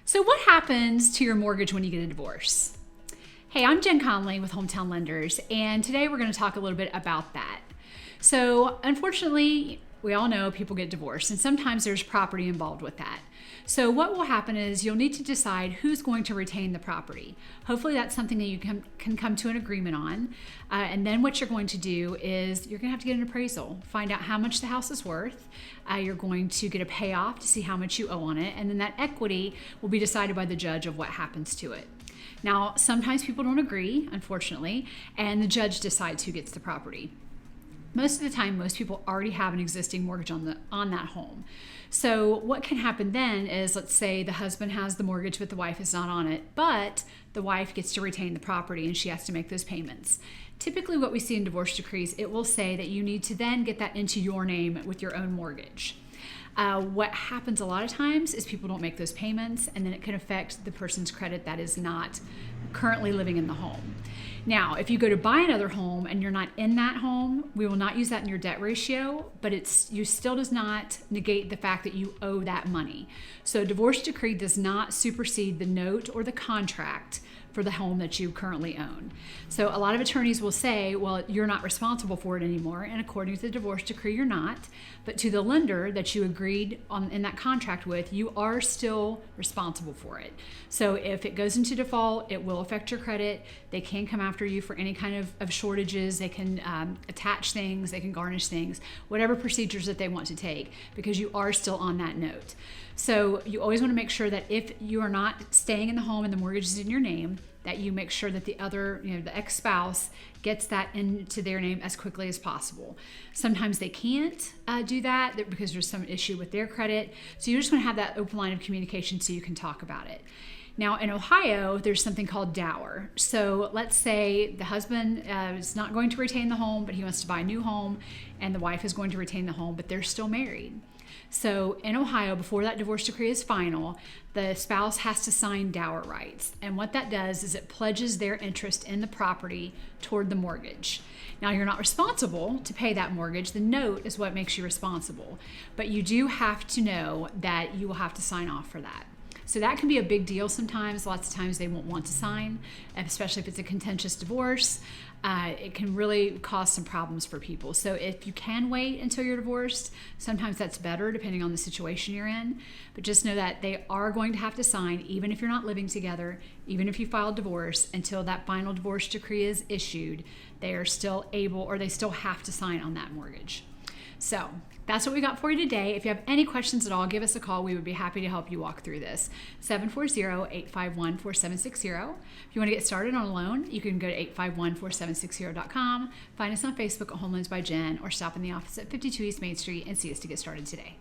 So what happens to your mortgage when you get a divorce? Hey, I'm Jen Conley with Hometown Lenders, and today we're going to talk a little bit about that. So unfortunately, we all know people get divorced, and sometimes there's property involved with that. So what will happen is you'll need to decide who's going to retain the property. Hopefully that's something that you can come to an agreement on. And then what you're going to do is you're going to have to get an appraisal, find out how much the house is worth. You're going to get a payoff to see how much you owe on it. And then that equity will be decided by the judge of what happens to it. Now, sometimes people don't agree, unfortunately, and the judge decides who gets the property. Most of the time, most people already have an existing mortgage on that home. So what can happen then is, let's say the husband has the mortgage but the wife is not on it, but the wife gets to retain the property and she has to make those payments. Typically what we see in divorce decrees, it will say that you need to then get that into your name with your own mortgage. What happens a lot of times is people don't make those payments, and then it can affect the person's credit that is not currently living in the home. Now, if you go to buy another home and you're not in that home, we will not use that in your debt ratio, but you still does not negate the fact that you owe that money. So a divorce decree does not supersede the note or the contract for the home that you currently own. So a lot of attorneys will say, well, you're not responsible for it anymore, and according to the divorce decree, you're not. But to the lender that you agreed on in that contract with, you are still responsible for it. So if it goes into default, it will affect your credit. They can come after you for any kind of shortages. They can attach things, they can garnish things, whatever procedures that they want to take, because you are still on that note. So you always want to make sure that if you are not staying in the home and the mortgage is in your name, that you make sure that the other, the ex-spouse gets that into their name as quickly as possible. Sometimes they can't do that because there's some issue with their credit. So you just want to have that open line of communication so you can talk about it. Now in Ohio, there's something called Dower. So let's say the husband is not going to retain the home, but he wants to buy a new home, and the wife is going to retain the home, but they're still married. So in Ohio, before that divorce decree is final, the spouse has to sign dower rights. And what that does is it pledges their interest in the property toward the mortgage. Now, you're not responsible to pay that mortgage. The note is what makes you responsible. But you do have to know that you will have to sign off for that. So that can be a big deal sometimes. Lots of times they won't want to sign, especially if it's a contentious divorce. It can really cause some problems for people. So if you can wait until you're divorced, sometimes that's better depending on the situation you're in. But just know that they are going to have to sign, even if you're not living together, even if you filed divorce, until that final divorce decree is issued, they are still able, or they still have to sign on that mortgage. So that's what we got for you today. If you have any questions at all, give us a call. We would be happy to help you walk through this. 740-851-4760. If you want to get started on a loan, you can go to 851-4760.com, find us on Facebook at Home Loans by Jen, or stop in the office at 52 East Main Street and see us to get started today.